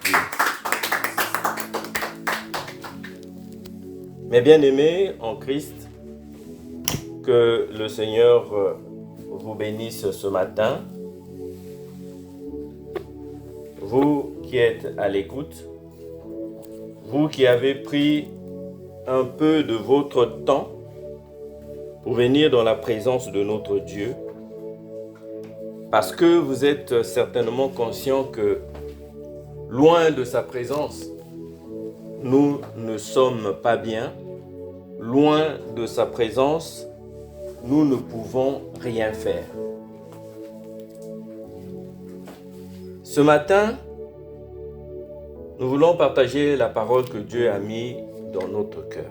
Dieu. Mes bien-aimés en Christ, que le Seigneur vous bénisse ce matin. Vous qui êtes à l'écoute, vous qui avez pris un peu de votre temps pour venir dans la présence de notre Dieu, parce que vous êtes certainement conscient que loin de sa présence, nous ne sommes pas bien. Loin de sa présence, nous ne pouvons rien faire. Ce matin, nous voulons partager la parole que Dieu a mise dans notre cœur.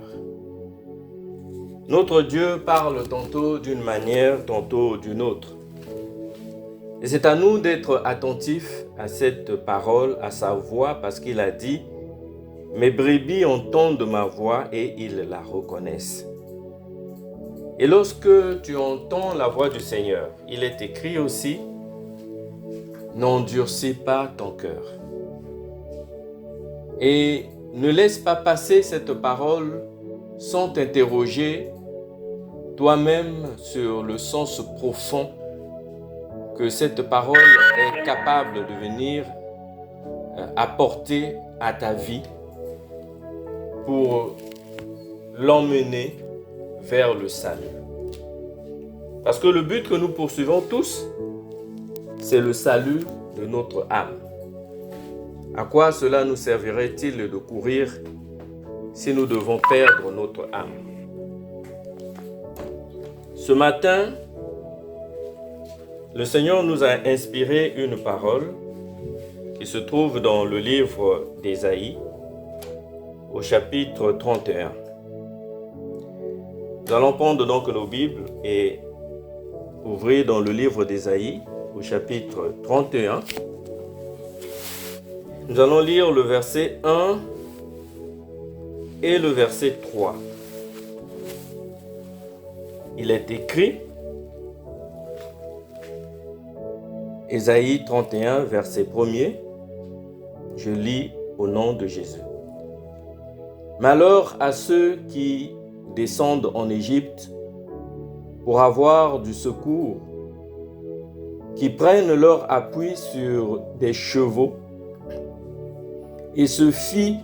Notre Dieu parle tantôt d'une manière, tantôt d'une autre. Et c'est à nous d'être attentifs à cette parole, à sa voix, parce qu'il a dit « Mes brebis entendent ma voix et ils la reconnaissent ». Et lorsque tu entends la voix du Seigneur, il est écrit aussi « N'endurcis pas ton cœur ». Et ne laisse pas passer cette parole sans t'interroger toi-même sur le sens profond que cette parole est capable de venir apporter à ta vie pour l'emmener vers le salut. Parce que le but que nous poursuivons tous, c'est le salut de notre âme. À quoi cela nous servirait-il de courir si nous devons perdre notre âme? Ce matin, le Seigneur nous a inspiré une parole qui se trouve dans le livre d'Ésaïe, au chapitre 31. Nous allons prendre donc nos Bibles et ouvrir dans le livre d'Ésaïe, au chapitre 31. Nous allons lire le verset 1 et le verset 3. Il est écrit, Ésaïe 31, verset 1er, je lis au nom de Jésus. Malheur à ceux qui descendent en Égypte pour avoir du secours, qui prennent leur appui sur des chevaux et se fient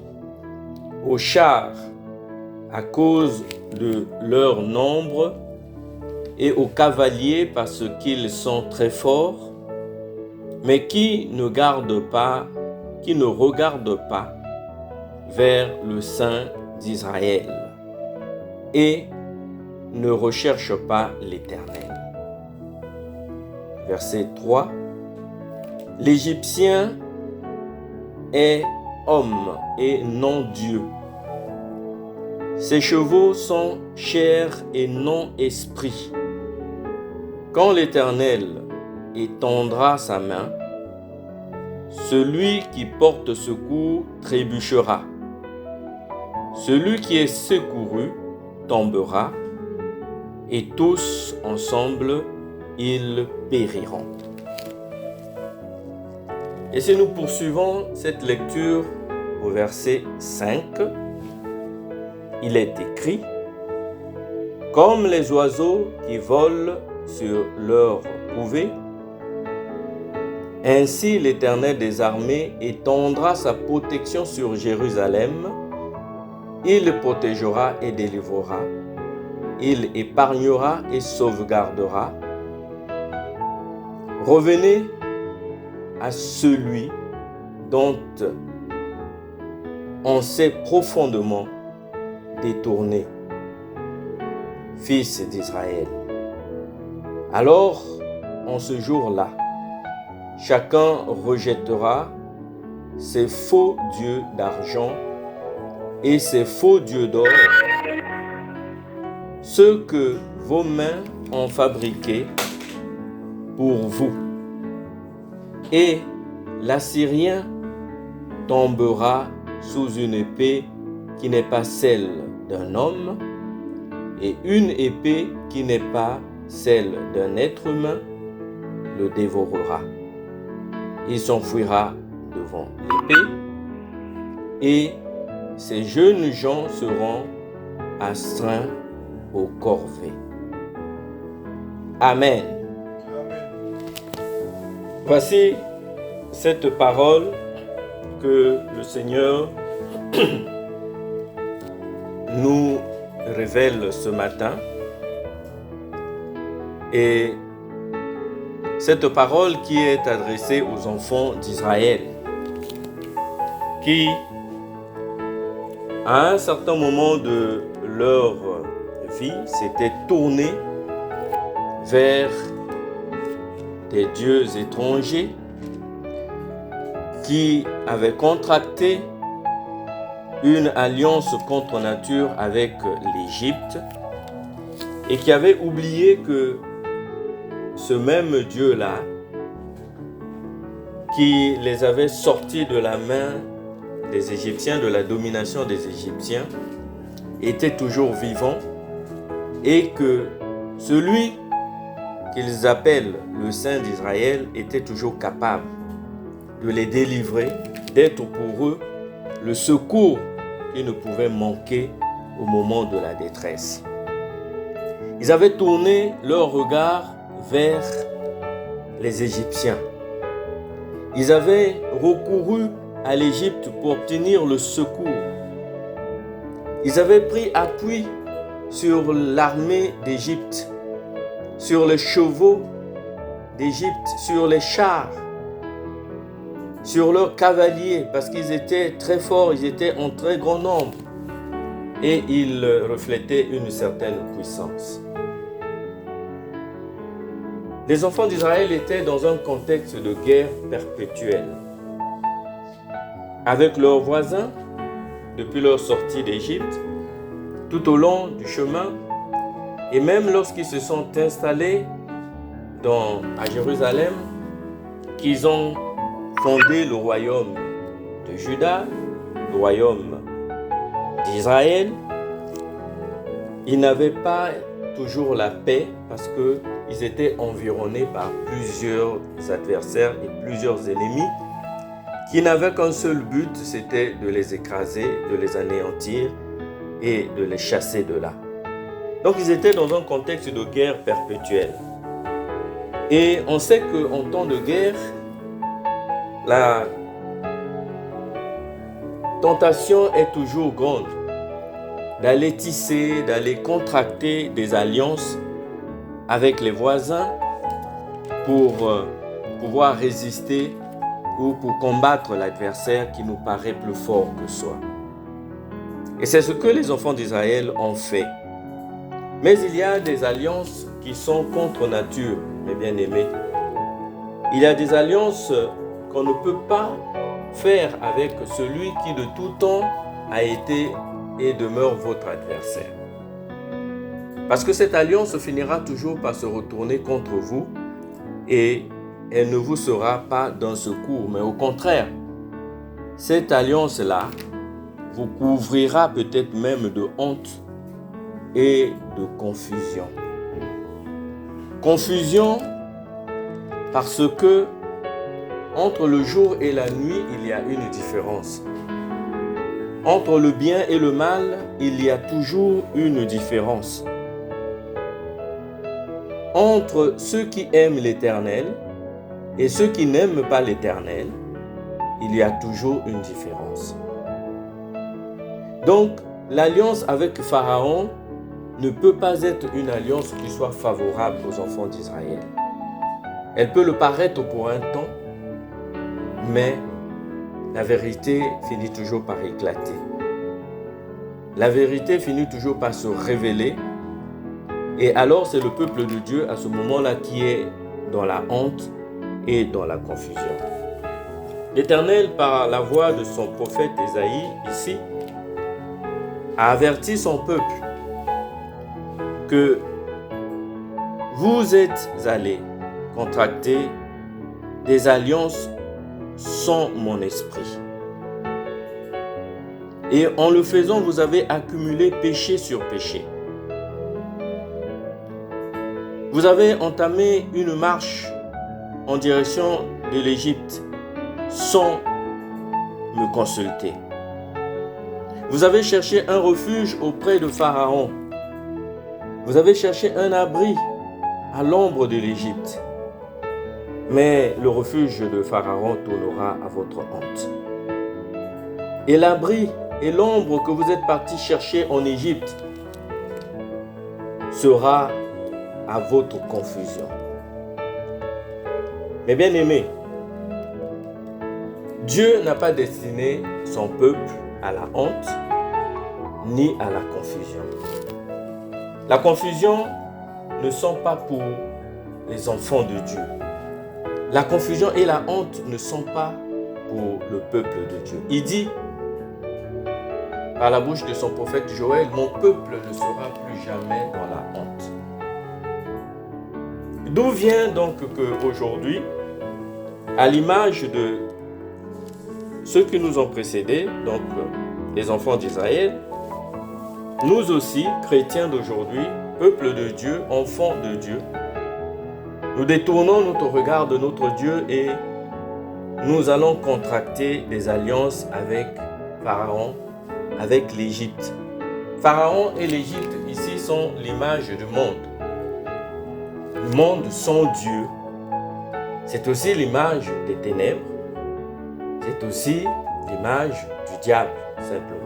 aux chars à cause de leur nombre et aux cavaliers parce qu'ils sont très forts, mais qui ne regardent pas vers le Saint d'Israël et ne recherchent pas l'Éternel. Verset 3. L'Égyptien est homme et non Dieu. Ses chevaux sont chair et non esprit. Quand l'Éternel étendra sa main, celui qui porte secours trébuchera. Celui qui est secouru tombera, et tous ensemble, ils périront. Et si nous poursuivons cette lecture au verset 5, il est écrit « Comme les oiseaux qui volent sur leur couvée, ainsi l'Éternel des armées étendra sa protection sur Jérusalem. Il protégera et délivrera. Il épargnera et sauvegardera. Revenez à celui dont on s'est profondément détourné, fils d'Israël. Alors, en ce jour-là, chacun rejettera ses faux dieux d'argent et ses faux dieux d'or, ceux que vos mains ont fabriqués pour vous. Et l'Assyrien tombera sous une épée qui n'est pas celle d'un homme, et une épée qui n'est pas celle d'un être humain le dévorera. Il s'enfuira devant l'épée et ces jeunes gens seront astreints aux corvées. Amen. Voici cette parole que le Seigneur nous révèle ce matin. Et cette parole qui est adressée aux enfants d'Israël, qui, à un certain moment de leur vie, s'étaient tournés vers des dieux étrangers, qui avaient contracté une alliance contre nature avec l'Égypte et qui avaient oublié que ce même Dieu-là, qui les avait sortis de la main des Égyptiens, de la domination des Égyptiens, était toujours vivant et que celui qu'ils appellent le Saint d'Israël était toujours capable de les délivrer, d'être pour eux le secours qui ne pouvait manquer au moment de la détresse. Ils avaient tourné leur regard vers les Égyptiens. Ils avaient recouru à l'Égypte pour obtenir le secours. Ils avaient pris appui sur l'armée d'Égypte, sur les chevaux d'Égypte, sur les chars, sur leurs cavaliers, parce qu'ils étaient très forts, ils étaient en très grand nombre et ils reflétaient une certaine puissance. Les enfants d'Israël étaient dans un contexte de guerre perpétuelle avec leurs voisins depuis leur sortie d'Égypte, tout au long du chemin, et même lorsqu'ils se sont installés à Jérusalem, qu'ils ont fondé le royaume de Juda, le royaume d'Israël, ils n'avaient pas toujours la paix parce qu'ils étaient environnés par plusieurs adversaires et plusieurs ennemis qui n'avaient qu'un seul but, c'était de les écraser, de les anéantir et de les chasser de là. Donc ils étaient dans un contexte de guerre perpétuelle. Et on sait qu'en temps de guerre, la tentation est toujours grande d'aller tisser, d'aller contracter des alliances avec les voisins pour pouvoir résister ou pour combattre l'adversaire qui nous paraît plus fort que soi. Et c'est ce que les enfants d'Israël ont fait. Mais il y a des alliances qui sont contre nature, mes bien-aimés. Il y a des alliances qu'on ne peut pas faire avec celui qui de tout temps a été et demeure votre adversaire. Parce que cette alliance finira toujours par se retourner contre vous et elle ne vous sera pas d'un secours, mais au contraire, cette alliance-là vous couvrira peut-être même de honte et de confusion. Confusion parce que entre le jour et la nuit, il y a une différence. Entre le bien et le mal, il y a toujours une différence. Entre ceux qui aiment l'Éternel et ceux qui n'aiment pas l'Éternel, il y a toujours une différence. Donc, l'alliance avec Pharaon ne peut pas être une alliance qui soit favorable aux enfants d'Israël. Elle peut le paraître pour un temps, mais la vérité finit toujours par éclater. La vérité finit toujours par se révéler. Et alors, c'est le peuple de Dieu à ce moment-là qui est dans la honte et dans la confusion. L'Éternel, par la voix de son prophète Ésaïe, ici, a averti son peuple que vous êtes allés contracter des alliances sans mon esprit. Et en le faisant, vous avez accumulé péché sur péché. Vous avez entamé une marche en direction de l'Égypte sans me consulter. Vous avez cherché un refuge auprès de Pharaon. Vous avez cherché un abri à l'ombre de l'Égypte. Mais le refuge de Pharaon tournera à votre honte. Et l'abri et l'ombre que vous êtes partis chercher en Égypte sera à votre confusion. Mais bien aimés, Dieu n'a pas destiné son peuple à la honte ni à la confusion. La confusion ne sont pas pour les enfants de Dieu. La confusion et la honte ne sont pas pour le peuple de Dieu. Il dit par la bouche de son prophète Joël, « Mon peuple ne sera plus jamais dans la honte. » D'où vient donc qu'aujourd'hui, à l'image de ceux qui nous ont précédés, donc les enfants d'Israël, nous aussi, chrétiens d'aujourd'hui, peuple de Dieu, enfants de Dieu, nous détournons notre regard de notre Dieu et nous allons contracter des alliances avec Pharaon, avec l'Égypte. Pharaon et l'Égypte ici sont l'image du monde. Le monde sans Dieu. C'est aussi l'image des ténèbres. C'est aussi l'image du diable, simplement.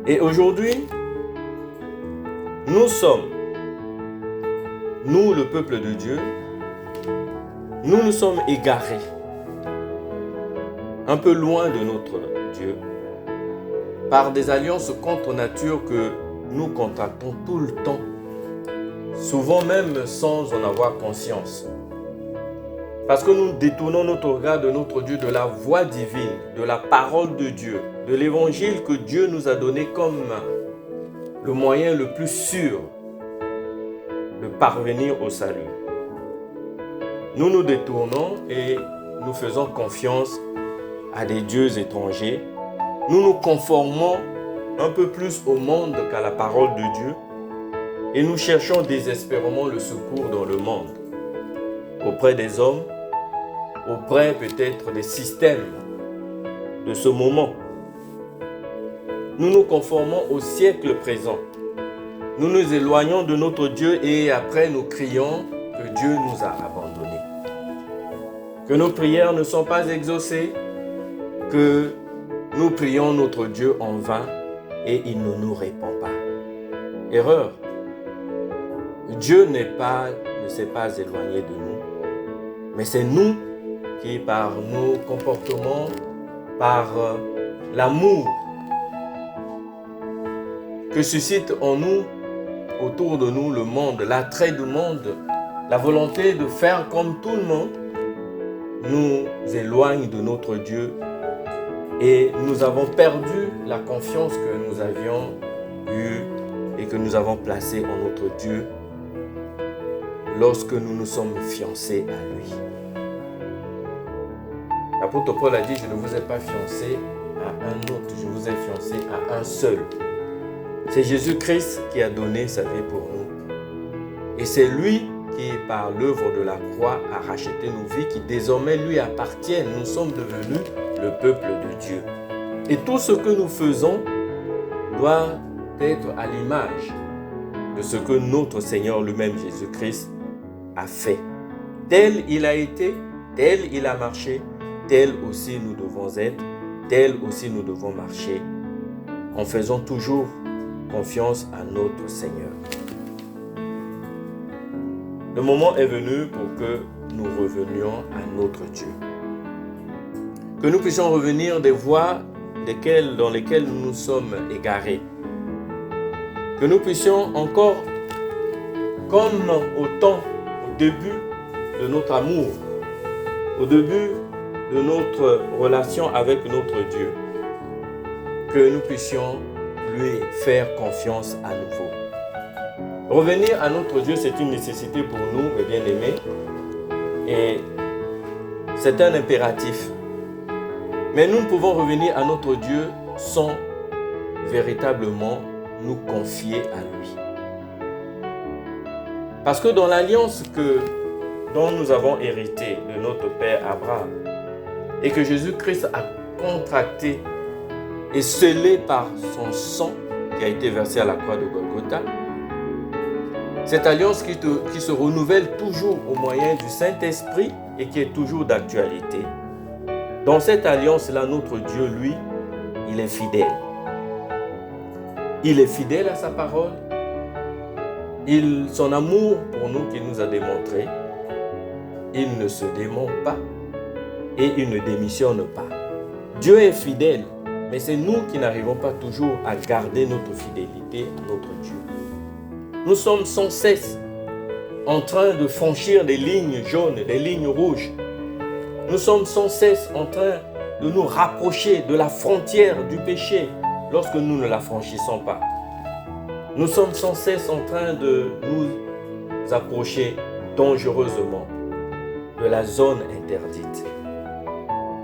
Et aujourd'hui, nous sommes, nous le peuple de Dieu, nous sommes égarés, un peu loin de notre Dieu, par des alliances contre nature que nous contractons tout le temps, souvent même sans en avoir conscience. Parce que nous détournons notre regard de notre Dieu, de la voix divine, de la parole de Dieu, de l'évangile que Dieu nous a donné comme le moyen le plus sûr de parvenir au salut. Nous nous détournons et nous faisons confiance à des dieux étrangers. Nous nous conformons un peu plus au monde qu'à la parole de Dieu et nous cherchons désespérément le secours dans le monde, auprès des hommes, auprès peut-être des systèmes de ce moment. Nous nous conformons au siècle présent. Nous nous éloignons de notre Dieu et après nous crions que Dieu nous a abandonnés. Que nos prières ne sont pas exaucées, que nous prions notre Dieu en vain et il ne nous répond pas. Erreur. Dieu ne s'est pas éloigné de nous, mais c'est nous qui, par nos comportements, par l'amour que suscite en nous, autour de nous, le monde, l'attrait du monde, la volonté de faire comme tout le monde, nous éloigne de notre Dieu et nous avons perdu la confiance que nous avions eue et que nous avons placée en notre Dieu lorsque nous nous sommes fiancés à lui. L'apôtre Paul a dit, je ne vous ai pas fiancé à un autre, je vous ai fiancé à un seul. C'est Jésus-Christ qui a donné sa vie pour nous. Et c'est lui qui, par l'œuvre de la croix, a racheté nos vies, qui désormais lui appartiennent. Nous sommes devenus le peuple de Dieu. Et tout ce que nous faisons doit être à l'image de ce que notre Seigneur lui-même, Jésus-Christ, a fait. Tel il a été, tel il a marché, tel aussi nous devons être, tel aussi nous devons marcher, en faisant toujours confiance à notre Seigneur. Le moment est venu pour que nous revenions à notre Dieu. Que nous puissions revenir des voies dans lesquelles nous nous sommes égarés. Que nous puissions encore, comme au début de notre amour, au début de notre relation avec notre Dieu, que nous puissions lui faire confiance à nouveau. Revenir à notre Dieu, c'est une nécessité pour nous, mes bien-aimés, et c'est un impératif. Mais nous ne pouvons revenir à notre Dieu sans véritablement nous confier à lui. Parce que dans l'alliance dont nous avons hérité de notre Père Abraham et que Jésus-Christ a contracté et scellée par son sang qui a été versé à la croix de Golgotha. Cette alliance qui se renouvelle toujours au moyen du Saint-Esprit et qui est toujours d'actualité. Dans cette alliance-là, notre Dieu, lui, il est fidèle. Il est fidèle à sa parole. Son amour pour nous qu'il nous a démontré, il ne se dément pas et il ne démissionne pas. Dieu est fidèle, mais c'est nous qui n'arrivons pas toujours à garder notre fidélité à notre Dieu. Nous sommes sans cesse en train de franchir des lignes jaunes, des lignes rouges. Nous sommes sans cesse en train de nous rapprocher de la frontière du péché lorsque nous ne la franchissons pas. Nous sommes sans cesse en train de nous approcher dangereusement de la zone interdite.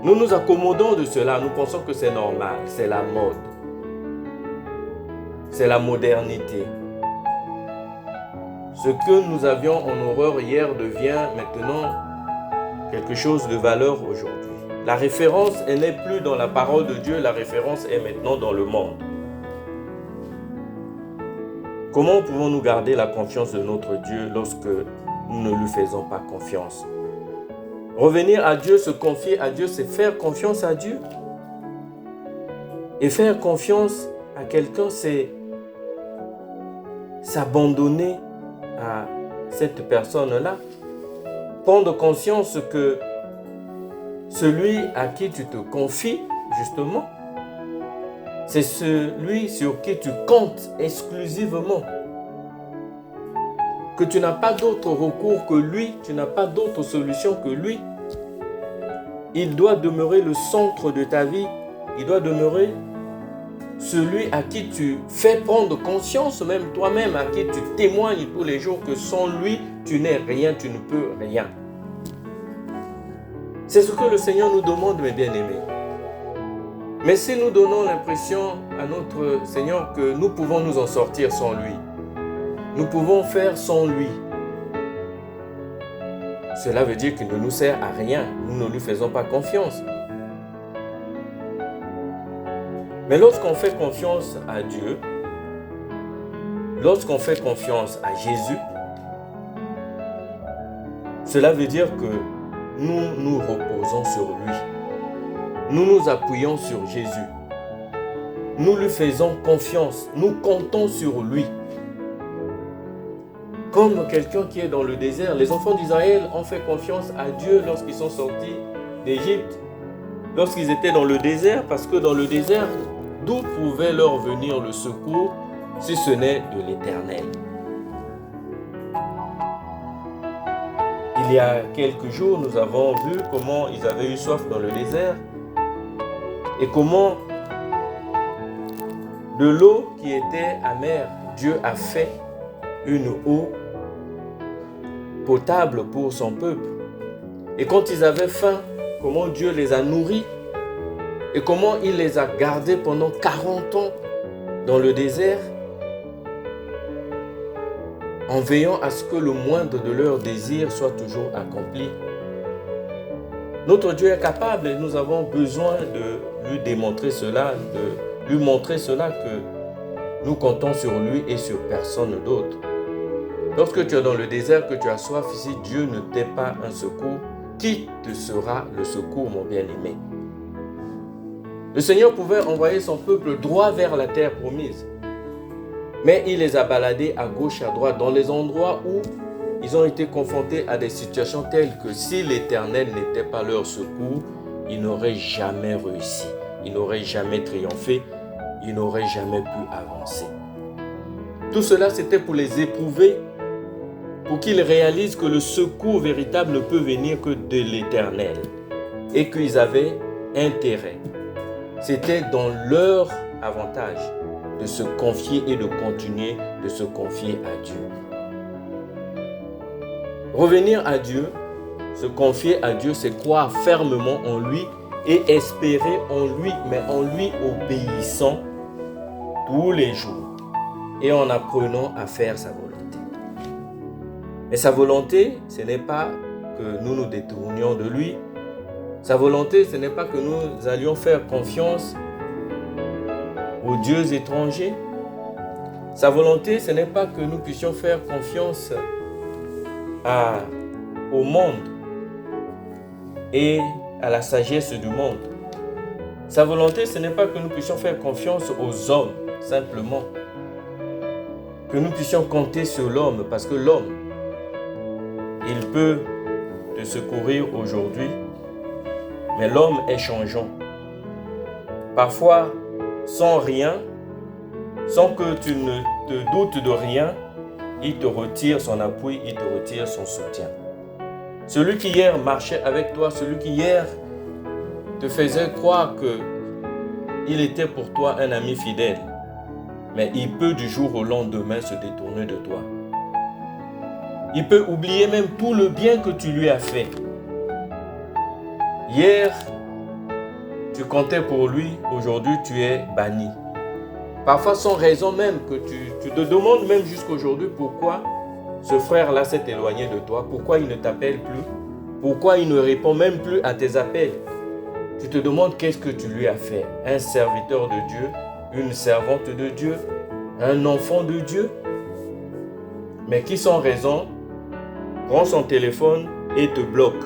Nous nous accommodons de cela, nous pensons que c'est normal, c'est la mode, c'est la modernité. Ce que nous avions en horreur hier devient maintenant quelque chose de valeur aujourd'hui. La référence, elle n'est plus dans la parole de Dieu, la référence est maintenant dans le monde. Comment pouvons-nous garder la confiance de notre Dieu lorsque nous ne lui faisons pas confiance? Revenir à Dieu, se confier à Dieu, c'est faire confiance à Dieu. Et faire confiance à quelqu'un, c'est s'abandonner à cette personne-là. Prendre conscience que celui à qui tu te confies, justement, c'est celui sur qui tu comptes exclusivement. Que tu n'as pas d'autre recours que lui, tu n'as pas d'autre solution que lui. Il doit demeurer le centre de ta vie. Il doit demeurer celui à qui tu fais prendre conscience, même toi-même, à qui tu témoignes tous les jours que sans lui, tu n'es rien, tu ne peux rien. C'est ce que le Seigneur nous demande, mes bien-aimés. Mais si nous donnons l'impression à notre Seigneur que nous pouvons nous en sortir sans lui, nous pouvons faire sans lui, cela veut dire qu'il ne nous sert à rien, nous ne lui faisons pas confiance. Mais lorsqu'on fait confiance à Dieu, lorsqu'on fait confiance à Jésus, cela veut dire que nous nous reposons sur lui. Nous nous appuyons sur Jésus. Nous lui faisons confiance. Nous comptons sur lui. Comme quelqu'un qui est dans le désert, les enfants d'Israël ont fait confiance à Dieu lorsqu'ils sont sortis d'Égypte, lorsqu'ils étaient dans le désert, parce que dans le désert, d'où pouvait leur venir le secours si ce n'est de l'Éternel? Il y a quelques jours, nous avons vu comment ils avaient eu soif dans le désert et comment de l'eau qui était amère, Dieu a fait une eau potable pour son peuple. Et quand ils avaient faim, comment Dieu les a nourris et comment il les a gardés pendant 40 ans dans le désert en veillant à ce que le moindre de leurs désirs soit toujours accompli. Notre Dieu est capable et nous avons besoin de lui démontrer cela, de lui montrer cela, que nous comptons sur lui et sur personne d'autre. Lorsque tu es dans le désert, que tu as soif, si Dieu ne t'est pas un secours, qui te sera le secours, mon bien-aimé? Le Seigneur pouvait envoyer son peuple droit vers la terre promise. Mais il les a baladés à gauche, à droite, dans les endroits où ils ont été confrontés à des situations telles que si l'Éternel n'était pas leur secours, ils n'auraient jamais réussi, ils n'auraient jamais triomphé, ils n'auraient jamais pu avancer. Tout cela, c'était pour les éprouver, pour qu'ils réalisent que le secours véritable ne peut venir que de l'Éternel et qu'ils avaient intérêt. C'était dans leur avantage de se confier et de continuer de se confier à Dieu. Revenir à Dieu, se confier à Dieu, c'est croire fermement en lui et espérer en lui, mais en lui obéissant tous les jours et en apprenant à faire sa volonté. Mais sa volonté, ce n'est pas que nous nous détournions de lui. Sa volonté, ce n'est pas que nous allions faire confiance aux dieux étrangers. Sa volonté, ce n'est pas que nous puissions faire confiance au monde et à la sagesse du monde. Sa volonté, ce n'est pas que nous puissions faire confiance aux hommes, simplement. Que nous puissions compter sur l'homme, parce que l'homme, il peut te secourir aujourd'hui, mais l'homme est changeant. Parfois, sans rien, sans que tu ne te doutes de rien, il te retire son appui, il te retire son soutien. Celui qui hier marchait avec toi, celui qui hier te faisait croire qu'il était pour toi un ami fidèle, mais il peut du jour au lendemain se détourner de toi. Il peut oublier même tout le bien que tu lui as fait. Hier, tu comptais pour lui, aujourd'hui tu es banni. Parfois sans raison même, que tu te demandes même jusqu'aujourd'hui pourquoi ce frère-là s'est éloigné de toi, pourquoi il ne t'appelle plus, pourquoi il ne répond même plus à tes appels. Tu te demandes qu'est-ce que tu lui as fait. Un serviteur de Dieu, une servante de Dieu, un enfant de Dieu, mais qui sans raison prend son téléphone et te bloque.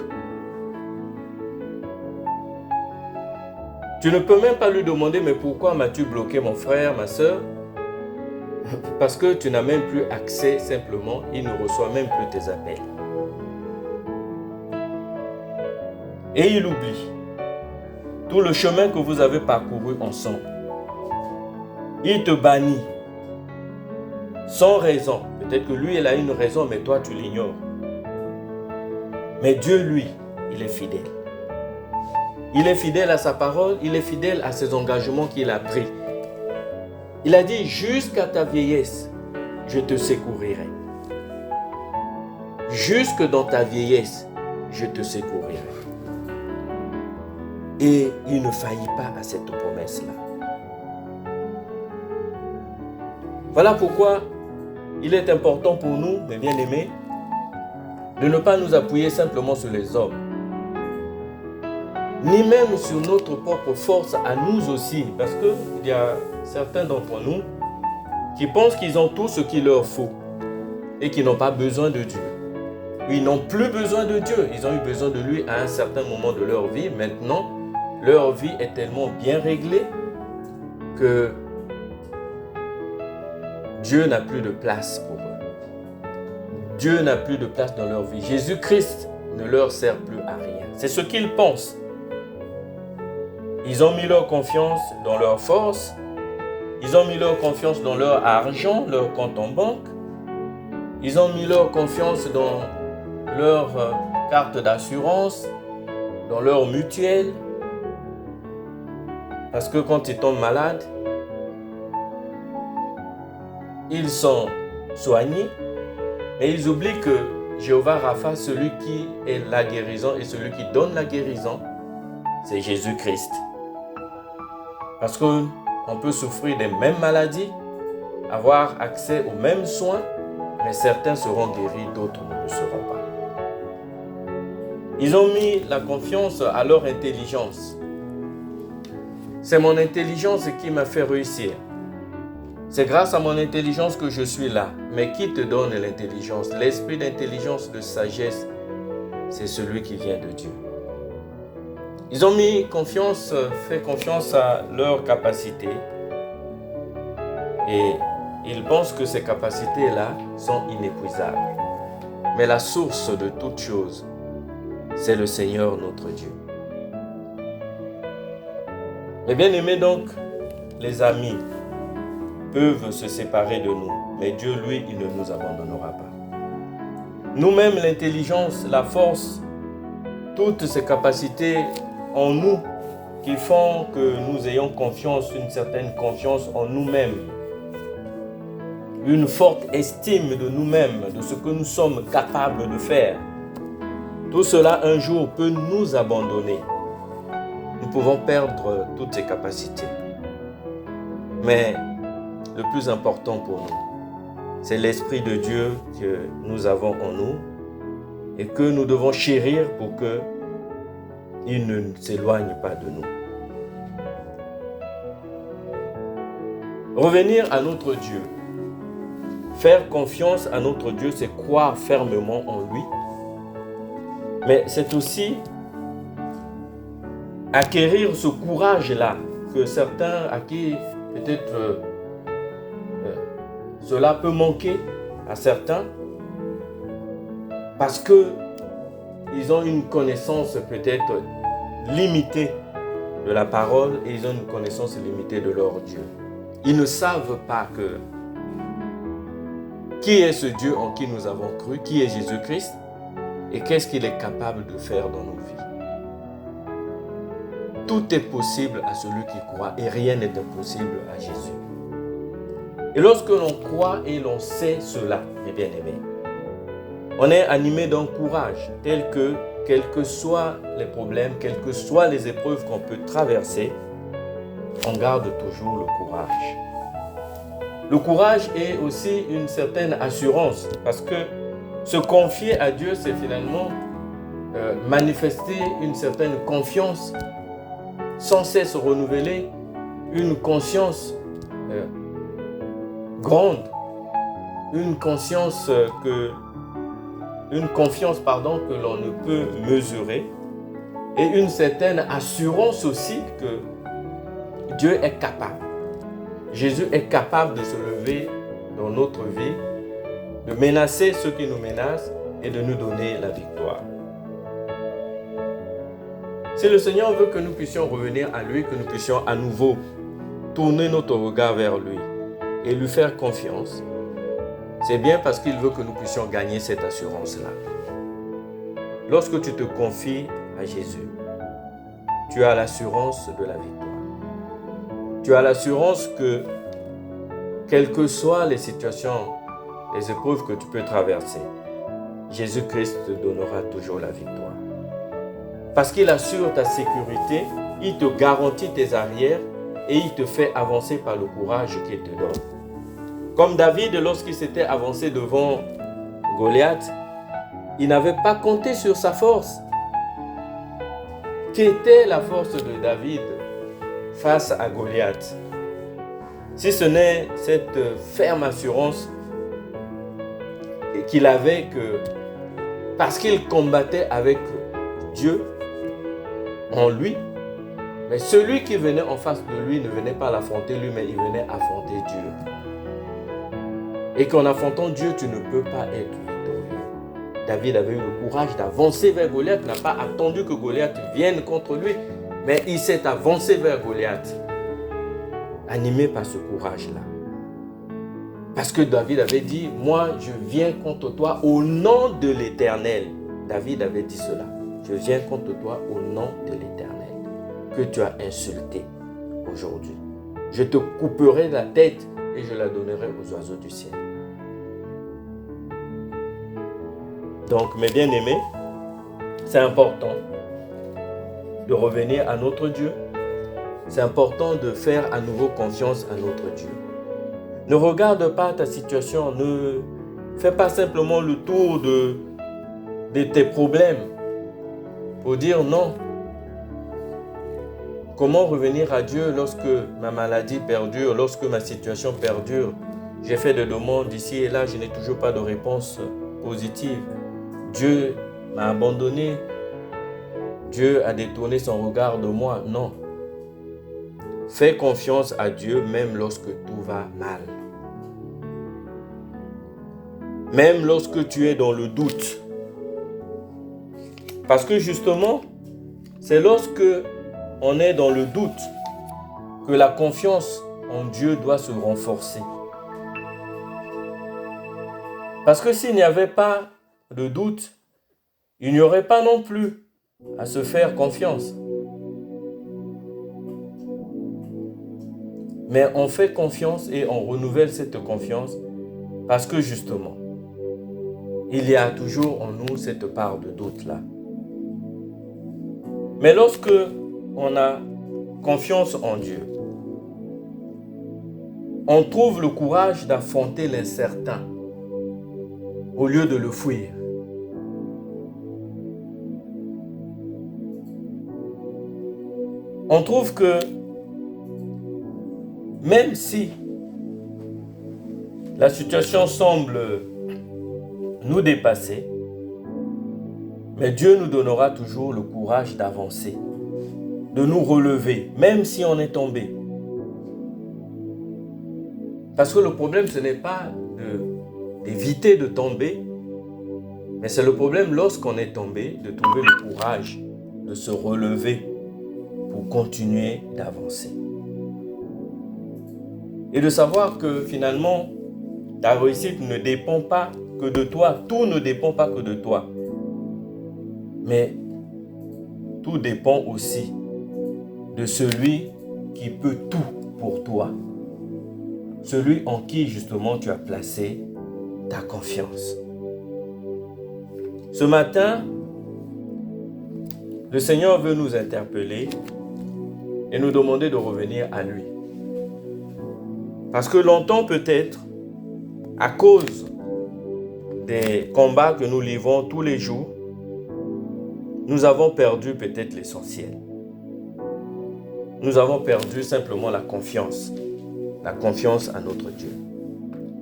Tu ne peux même pas lui demander, mais pourquoi m'as-tu bloqué mon frère, ma soeur? Parce que tu n'as même plus accès, simplement, il ne reçoit même plus tes appels. Et il oublie tout le chemin que vous avez parcouru ensemble. Il te bannit sans raison. Peut-être que lui, il a une raison, mais toi, tu l'ignores. Mais Dieu, lui, il est fidèle. Il est fidèle à sa parole, il est fidèle à ses engagements qu'il a pris. Il a dit, jusqu'à ta vieillesse, je te secourirai. Jusque dans ta vieillesse, je te secourirai. Et il ne faillit pas à cette promesse-là. Voilà pourquoi il est important pour nous, mes bien-aimés, de ne pas nous appuyer simplement sur les hommes, ni même sur notre propre force à nous aussi, parce qu'il y a certains d'entre nous qui pensent qu'ils ont tout ce qu'il leur faut et qui n'ont pas besoin de Dieu. Ils n'ont plus besoin de Dieu, ils ont eu besoin de lui à un certain moment de leur vie. Maintenant, leur vie est tellement bien réglée que Dieu n'a plus de place pour eux. Dieu n'a plus de place dans leur vie. Jésus-Christ ne leur sert plus à rien. C'est ce qu'ils pensent. Ils ont mis leur confiance dans leur force. Ils ont mis leur confiance dans leur argent, leur compte en banque. Ils ont mis leur confiance dans leur carte d'assurance, dans leur mutuelle. Parce que quand ils tombent malades, ils sont soignés, mais ils oublient que Jéhovah Rapha, celui qui est la guérison et celui qui donne la guérison, c'est Jésus-Christ. Parce qu'on peut souffrir des mêmes maladies, avoir accès aux mêmes soins, mais certains seront guéris, d'autres ne le seront pas. Ils ont mis la confiance à leur intelligence. C'est mon intelligence qui m'a fait réussir. C'est grâce à mon intelligence que je suis là. Mais qui te donne l'intelligence? L'esprit d'intelligence, de sagesse, c'est celui qui vient de Dieu. Ils ont fait confiance à leurs capacités. Et ils pensent que ces capacités-là sont inépuisables. Mais la source de toutes choses, c'est le Seigneur notre Dieu. Et bien aimés donc, les amis peuvent se séparer de nous, mais Dieu, lui, il ne nous abandonnera pas. Nous-mêmes, l'intelligence, la force, toutes ces capacités en nous qui font que nous ayons confiance, une certaine confiance en nous-mêmes, une forte estime de nous-mêmes, de ce que nous sommes capables de faire. Tout cela un jour peut nous abandonner. Nous pouvons perdre toutes ces capacités. Mais le plus important pour nous, c'est l'Esprit de Dieu que nous avons en nous et que nous devons chérir pour qu'il ne s'éloigne pas de nous. Revenir à notre Dieu. Faire confiance à notre Dieu, c'est croire fermement en lui. Mais c'est aussi acquérir ce courage-là que certains à qui peut-être cela peut manquer à certains parce que ils ont une connaissance peut-être limitée de la parole et ils ont une connaissance limitée de leur Dieu. Ils ne savent pas qui est ce Dieu en qui nous avons cru, qui est Jésus-Christ et qu'est-ce qu'il est capable de faire dans nos vies. Tout est possible à celui qui croit et rien n'est impossible à Jésus. Et lorsque l'on croit et l'on sait cela, mes bien-aimés, on est animé d'un courage tel que, quels que soient les problèmes, quelles que soient les épreuves qu'on peut traverser, on garde toujours le courage. Le courage est aussi une certaine assurance parce que se confier à Dieu, c'est finalement manifester une certaine confiance sans cesse renouveler, une conscience grande, une confiance que l'on ne peut mesurer et une certaine assurance aussi que Dieu est capable. Jésus est capable de se lever dans notre vie, de menacer ceux qui nous menacent et de nous donner la victoire. Si le Seigneur veut que nous puissions revenir à lui, que nous puissions à nouveau tourner notre regard vers lui et lui faire confiance, c'est bien parce qu'il veut que nous puissions gagner cette assurance-là. Lorsque tu te confies à Jésus, tu as l'assurance de la victoire. Tu as l'assurance que, quelles que soient les situations, les épreuves que tu peux traverser, Jésus-Christ te donnera toujours la victoire. Parce qu'il assure ta sécurité, il te garantit tes arrières et il te fait avancer par le courage qu'il te donne. Comme David, lorsqu'il s'était avancé devant Goliath, il n'avait pas compté sur sa force. Qu'était la force de David face à Goliath? Si ce n'est cette ferme assurance qu'il avait que parce qu'il combattait avec Dieu en lui, mais celui qui venait en face de lui ne venait pas l'affronter lui, mais il venait affronter Dieu. Et qu'en affrontant Dieu, tu ne peux pas être victorieux. David avait eu le courage d'avancer vers Goliath, il n'a pas attendu que Goliath vienne contre lui, mais il s'est avancé vers Goliath, animé par ce courage-là. Parce que David avait dit, moi je viens contre toi au nom de l'Éternel. David avait dit cela. Je viens contre toi au nom de l'Éternel, que tu as insulté aujourd'hui. Je te couperai la tête et je la donnerai aux oiseaux du ciel. Donc, mes bien-aimés, c'est important de revenir à notre Dieu. C'est important de faire à nouveau confiance à notre Dieu. Ne regarde pas ta situation, ne fais pas simplement le tour de tes problèmes pour dire non. Comment revenir à Dieu lorsque ma maladie perdure, lorsque ma situation perdure? J'ai fait des demandes ici et là, je n'ai toujours pas de réponse positive. Dieu m'a abandonné. Dieu a détourné son regard de moi. Non. Fais confiance à Dieu même lorsque tout va mal. Même lorsque tu es dans le doute. Parce que justement, c'est lorsque on est dans le doute que la confiance en Dieu doit se renforcer. Parce que s'il n'y avait pas de doute, il n'y aurait pas non plus à se faire confiance. Mais on fait confiance et on renouvelle cette confiance parce que justement, il y a toujours en nous cette part de doute-là. Mais lorsque on a confiance en Dieu, on trouve le courage d'affronter l'incertain au lieu de le fuir. On trouve que même si La situation semble nous dépasser, mais Dieu nous donnera toujours le courage d'avancer, de nous relever, même si on est tombé. Parce que le problème, ce n'est pas d'éviter de tomber, mais c'est le problème lorsqu'on est tombé, de trouver le courage de se relever pour continuer d'avancer. Et de savoir que finalement, ta réussite ne dépend pas que de toi, tout ne dépend pas que de toi. Mais tout dépend aussi de celui qui peut tout pour toi. Celui en qui justement tu as placé ta confiance. Ce matin, le Seigneur veut nous interpeller et nous demander de revenir à lui. Parce que longtemps peut-être, à cause des combats que nous livrons tous les jours, nous avons perdu peut-être l'essentiel. Nous avons perdu simplement la confiance à notre Dieu.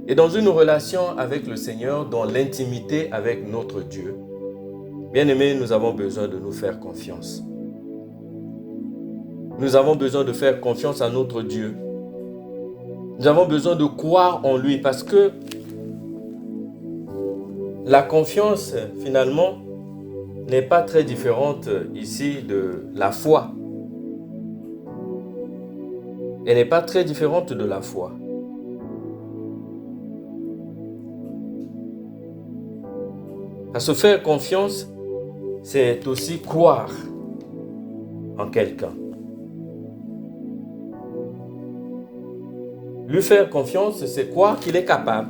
Et dans une relation avec le Seigneur, dans l'intimité avec notre Dieu, bien-aimés, nous avons besoin de nous faire confiance. Nous avons besoin de faire confiance à notre Dieu. Nous avons besoin de croire en lui parce que la confiance, finalement, n'est pas très différente ici de la foi. Elle n'est pas très différente de la foi. À se faire confiance, c'est aussi croire en quelqu'un. Lui faire confiance, c'est croire qu'il est capable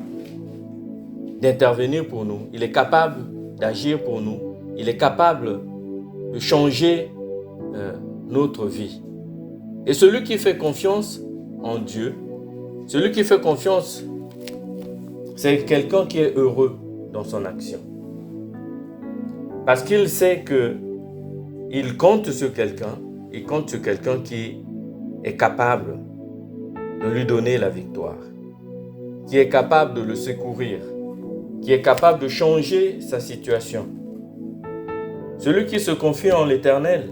d'intervenir pour nous. Il est capable d'agir pour nous. Il est capable de changer notre vie. Et celui qui fait confiance en Dieu, celui qui fait confiance, c'est quelqu'un qui est heureux dans son action. Parce qu'il sait qu'il compte sur quelqu'un, il compte sur quelqu'un qui est capable de lui donner la victoire, qui est capable de le secourir, qui est capable de changer sa situation. Celui qui se confie en l'Éternel,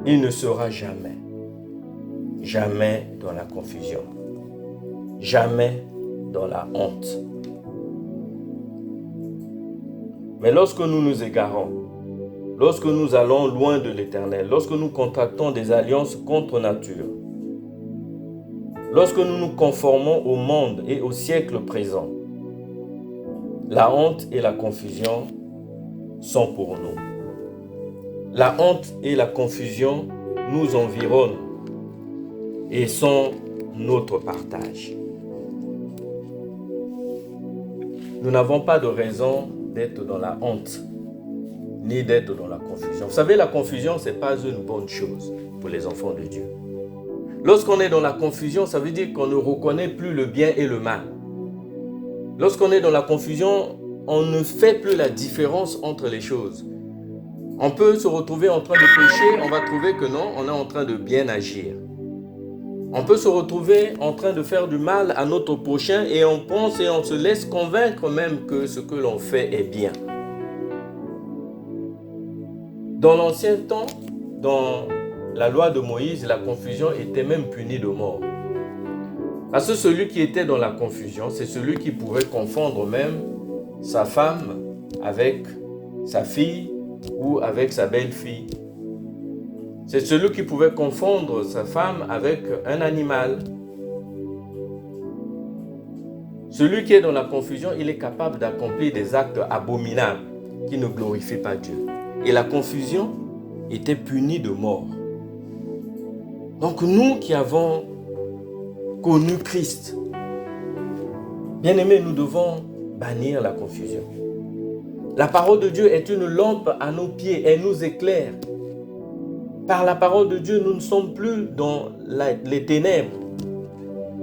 il ne sera jamais dans la confusion, jamais dans la honte. Mais lorsque nous nous égarons, lorsque nous allons loin de l'Éternel, lorsque nous contractons des alliances contre nature, lorsque nous nous conformons au monde et au siècle présent, la honte et la confusion sont pour nous. La honte et la confusion nous environnent et sont notre partage. Nous n'avons pas de raison d'être dans la honte, ni d'être dans la confusion. Vous savez, la confusion, ce n'est pas une bonne chose pour les enfants de Dieu. Lorsqu'on est dans la confusion, ça veut dire qu'on ne reconnaît plus le bien et le mal. Lorsqu'on est dans la confusion, on ne fait plus la différence entre les choses. On peut se retrouver en train de pécher, on va trouver que non, on est en train de bien agir. On peut se retrouver en train de faire du mal à notre prochain et on pense et on se laisse convaincre même que ce que l'on fait est bien. Dans l'ancien temps, dans la loi de Moïse, la confusion était même punie de mort. Parce que celui qui était dans la confusion, c'est celui qui pourrait confondre même sa femme avec sa fille ou avec sa belle-fille. C'est celui qui pouvait confondre sa femme avec un animal. Celui qui est dans la confusion, il est capable d'accomplir des actes abominables qui ne glorifient pas Dieu. Et la confusion était punie de mort. Donc nous qui avons connu Christ, bien-aimés, nous devons bannir la confusion. La parole de Dieu est une lampe à nos pieds, elle nous éclaire. Par la parole de Dieu, nous ne sommes plus dans les ténèbres.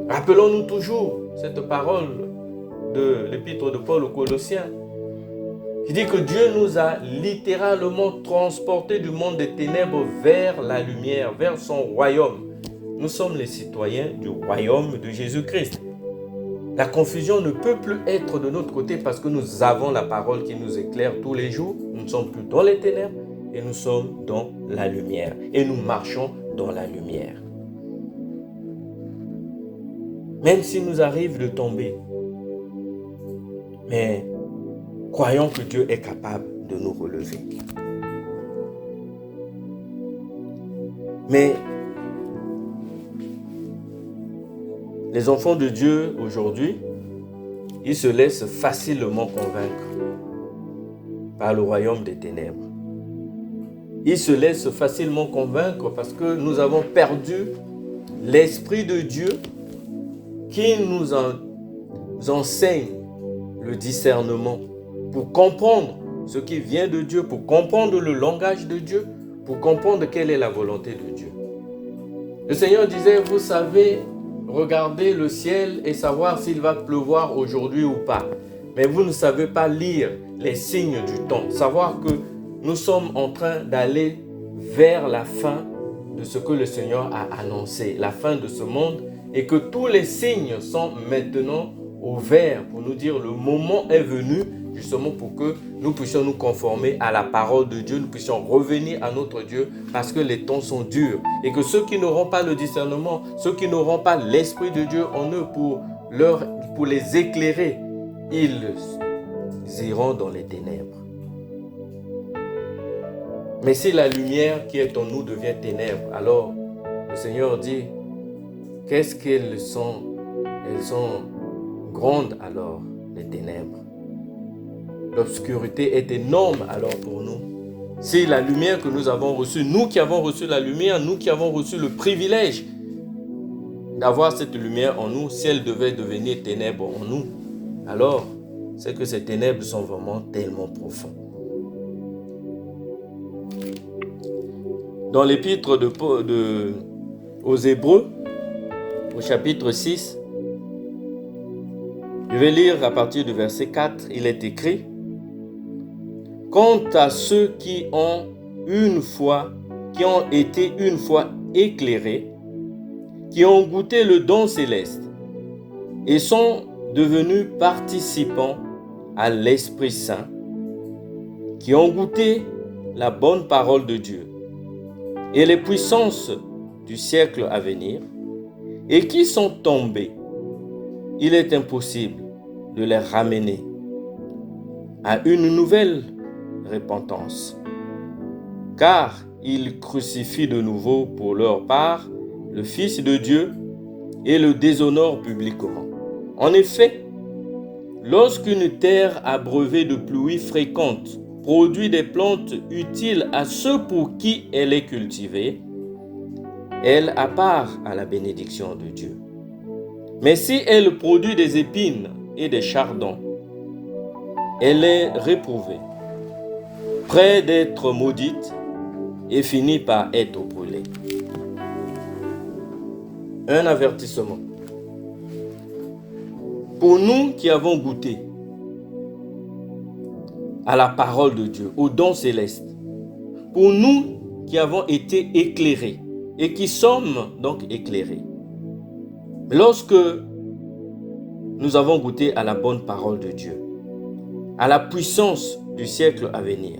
Rappelons-nous toujours cette parole de l'épître de Paul aux Colossiens, qui dit que Dieu nous a littéralement transportés du monde des ténèbres vers la lumière, vers son royaume. Nous sommes les citoyens du royaume de Jésus-Christ. La confusion ne peut plus être de notre côté parce que nous avons la parole qui nous éclaire tous les jours. Nous ne sommes plus dans les ténèbres et nous sommes dans la lumière. Et nous marchons dans la lumière. Même s'il nous arrive de tomber, mais croyons que Dieu est capable de nous relever. Mais les enfants de Dieu aujourd'hui, ils se laissent facilement convaincre par le royaume des ténèbres. Ils se laissent facilement convaincre parce que nous avons perdu l'Esprit de Dieu qui nous enseigne le discernement pour comprendre ce qui vient de Dieu, pour comprendre le langage de Dieu, pour comprendre quelle est la volonté de Dieu. Le Seigneur disait, vous savez regarder le ciel et savoir s'il va pleuvoir aujourd'hui ou pas. Mais vous ne savez pas lire les signes du temps. Savoir que nous sommes en train d'aller vers la fin de ce que le Seigneur a annoncé, la fin de ce monde, et que tous les signes sont maintenant au vert pour nous dire le moment est venu justement pour que nous puissions nous conformer à la parole de Dieu, nous puissions revenir à notre Dieu parce que les temps sont durs et que ceux qui n'auront pas le discernement, ceux qui n'auront pas l'Esprit de Dieu en eux pour les éclairer, ils iront dans les ténèbres. Mais si la lumière qui est en nous devient ténèbres, alors le Seigneur dit, qu'est-ce qu'elles sont? Elles sont grandes alors, les ténèbres. L'obscurité est énorme alors pour nous. Si la lumière que nous avons reçue, nous qui avons reçu la lumière, nous qui avons reçu le privilège d'avoir cette lumière en nous, si elle devait devenir ténèbres en nous, alors c'est que ces ténèbres sont vraiment tellement profondes. Dans l'épître aux Hébreux, au chapitre 6, je vais lire à partir du verset 4, il est écrit: quant à ceux qui ont été une fois éclairés, qui ont goûté le don céleste et sont devenus participants à l'Esprit Saint, qui ont goûté la bonne parole de Dieu et les puissances du siècle à venir, et qui sont tombés, il est impossible de les ramener à une nouvelle repentance, car ils crucifient de nouveau pour leur part le Fils de Dieu et le déshonorent publiquement. En effet, lorsqu'une terre abreuvée de pluies fréquentes produit des plantes utiles à ceux pour qui elle est cultivée, elle a part à la bénédiction de Dieu. Mais si elle produit des épines et des chardons, elle est réprouvée, près d'être maudite et finit par être brûlée. Un avertissement. Pour nous qui avons goûté à la parole de Dieu, au don céleste, pour nous qui avons été éclairés et qui sommes donc éclairés, lorsque nous avons goûté à la bonne parole de Dieu, à la puissance du siècle à venir,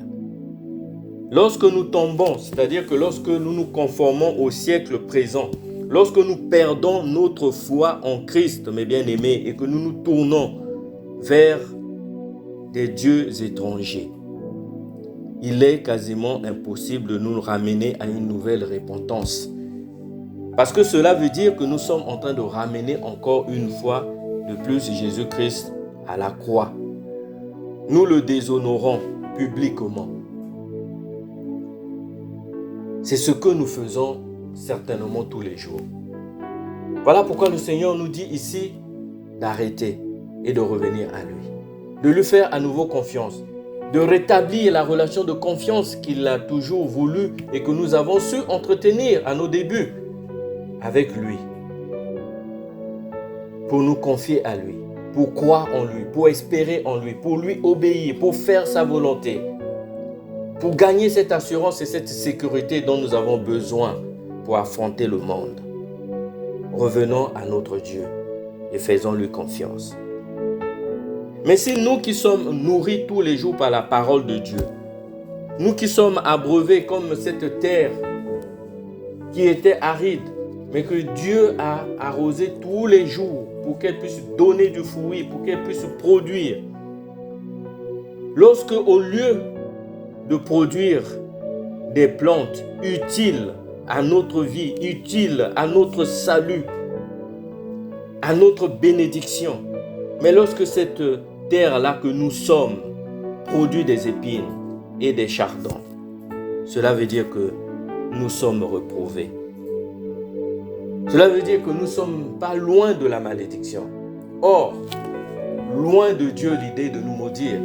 lorsque nous tombons, c'est-à-dire que lorsque nous nous conformons au siècle présent, lorsque nous perdons notre foi en Christ, mes bien-aimés, et que nous nous tournons vers des dieux étrangers, il est quasiment impossible de nous ramener à une nouvelle repentance. Parce que cela veut dire que nous sommes en train de ramener encore une fois de plus Jésus-Christ à la croix. Nous le déshonorons publiquement. C'est ce que nous faisons certainement tous les jours. Voilà pourquoi le Seigneur nous dit ici d'arrêter et de revenir à lui. De lui faire à nouveau confiance. De rétablir la relation de confiance qu'il a toujours voulu et que nous avons su entretenir à nos débuts avec lui. Pour nous confier à lui. Pour croire en lui. Pour espérer en lui. Pour lui obéir. Pour faire sa volonté. Pour gagner cette assurance et cette sécurité dont nous avons besoin pour affronter le monde. Revenons à notre Dieu et faisons-lui confiance. Mais si nous qui sommes nourris tous les jours par la parole de Dieu, nous qui sommes abreuvés comme cette terre qui était aride, mais que Dieu a arrosé tous les jours pour qu'elle puisse donner du fruit, pour qu'elle puisse produire. Lorsque au lieu de produire des plantes utiles à notre vie, utiles à notre salut, à notre bénédiction, mais lorsque cette terre-là que nous sommes produit des épines et des chardons, cela veut dire que nous sommes reprouvés. Cela veut dire que nous ne sommes pas loin de la malédiction. Or, loin de Dieu l'idée de nous maudire.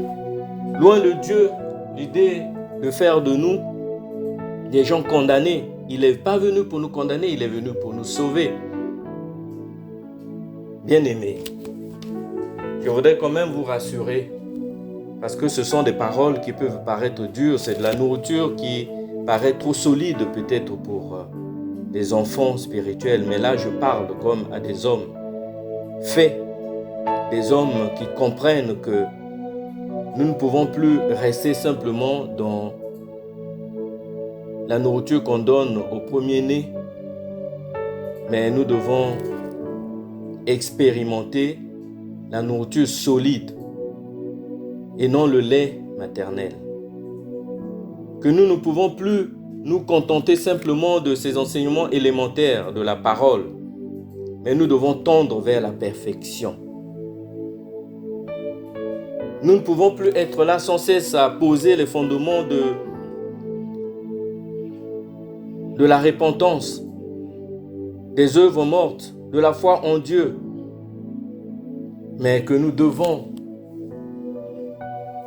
Loin de Dieu l'idée de faire de nous des gens condamnés. Il n'est pas venu pour nous condamner, il est venu pour nous sauver. Bien-aimés, je voudrais quand même vous rassurer, parce que ce sont des paroles qui peuvent paraître dures, c'est de la nourriture qui paraît trop solide peut-être pour des enfants spirituels, mais là je parle comme à des hommes faits, des hommes qui comprennent que nous ne pouvons plus rester simplement dans la nourriture qu'on donne au premier-né, mais nous devons expérimenter la nourriture solide et non le lait maternel. Que nous ne pouvons plus nous contenter simplement de ces enseignements élémentaires de la parole, mais nous devons tendre vers la perfection. Nous ne pouvons plus être là sans cesse à poser les fondements de la repentance, des œuvres mortes, de la foi en Dieu, mais que nous devons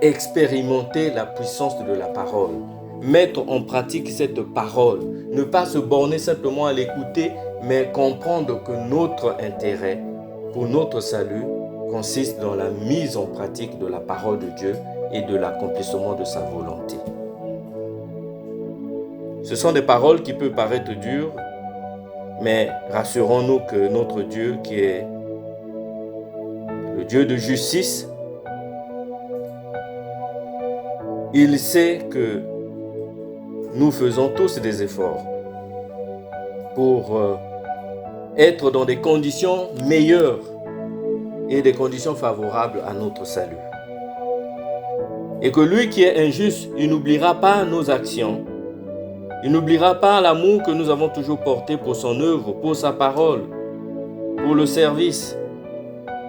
expérimenter la puissance de la parole, mettre en pratique cette parole, ne pas se borner simplement à l'écouter, mais comprendre que notre intérêt pour notre salut consiste dans la mise en pratique de la parole de Dieu et de l'accomplissement de sa volonté. Ce sont des paroles qui peuvent paraître dures, mais rassurons-nous que notre Dieu, qui est le Dieu de justice, il sait que nous faisons tous des efforts pour être dans des conditions meilleures et des conditions favorables à notre salut. Et que lui qui est injuste, il n'oubliera pas nos actions. Il n'oubliera pas l'amour que nous avons toujours porté pour son œuvre, pour sa parole, pour le service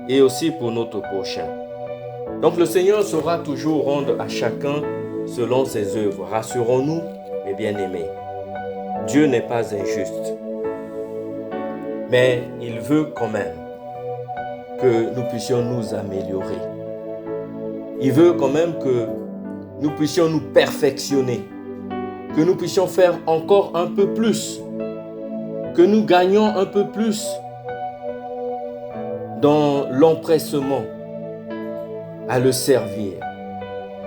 et aussi pour notre prochain. Donc le Seigneur saura toujours rendre à chacun selon ses œuvres. Rassurons-nous, mes bien-aimés. Dieu n'est pas injuste. Mais il veut quand même que nous puissions nous améliorer. Il veut quand même que nous puissions nous perfectionner, que nous puissions faire encore un peu plus, que nous gagnions un peu plus dans l'empressement à le servir,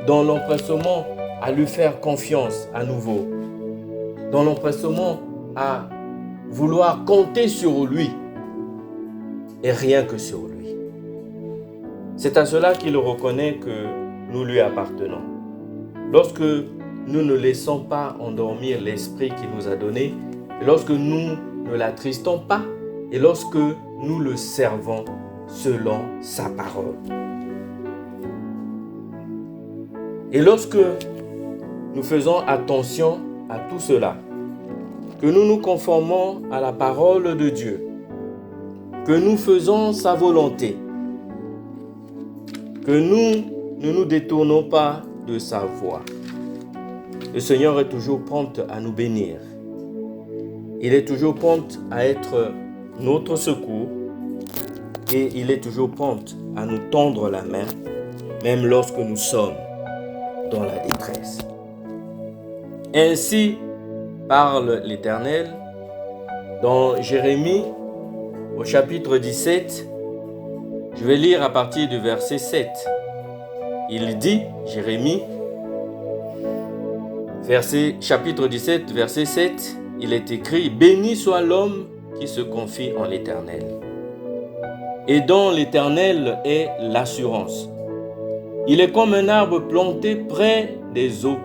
dans l'empressement à lui faire confiance à nouveau, dans l'empressement à vouloir compter sur lui et rien que sur lui. C'est à cela qu'il reconnaît que nous lui appartenons. Lorsque nous ne laissons pas endormir l'esprit qu'il nous a donné, lorsque nous ne l'attristons pas et lorsque nous le servons selon sa parole. Et lorsque nous faisons attention à tout cela, que nous nous conformons à la parole de Dieu, que nous faisons sa volonté, que nous ne nous détournons pas de sa voie. Le Seigneur est toujours prompt à nous bénir. Il est toujours prompt à être notre secours et il est toujours prompt à nous tendre la main, même lorsque nous sommes dans la détresse. Ainsi parle l'Éternel dans Jérémie au chapitre 17. Je vais lire à partir du verset 7. Il dit, Jérémie, chapitre 17, verset 7, il est écrit « Béni soit l'homme qui se confie en l'Éternel. et dans l'Éternel est l'assurance. Il est comme un arbre planté près des eaux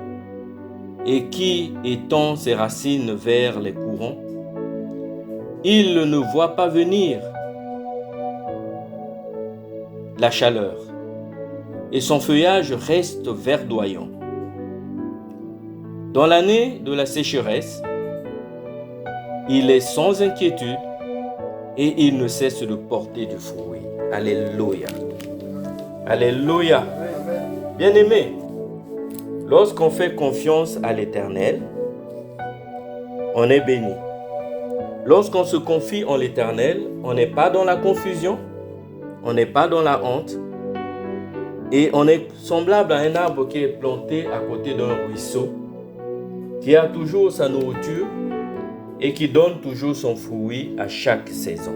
et qui étend ses racines vers les courants. Il ne voit pas venir la chaleur et son feuillage reste verdoyant. Dans l'année de la sécheresse, il est sans inquiétude et il ne cesse de porter du fruit. Alléluia. Alléluia. Bien-aimés, lorsqu'on fait confiance à l'Éternel, on est béni. Lorsqu'on se confie en l'Éternel, on n'est pas dans la confusion, on n'est pas dans la honte, et on est semblable à un arbre qui est planté à côté d'un ruisseau, qui a toujours sa nourriture et qui donne toujours son fruit à chaque saison.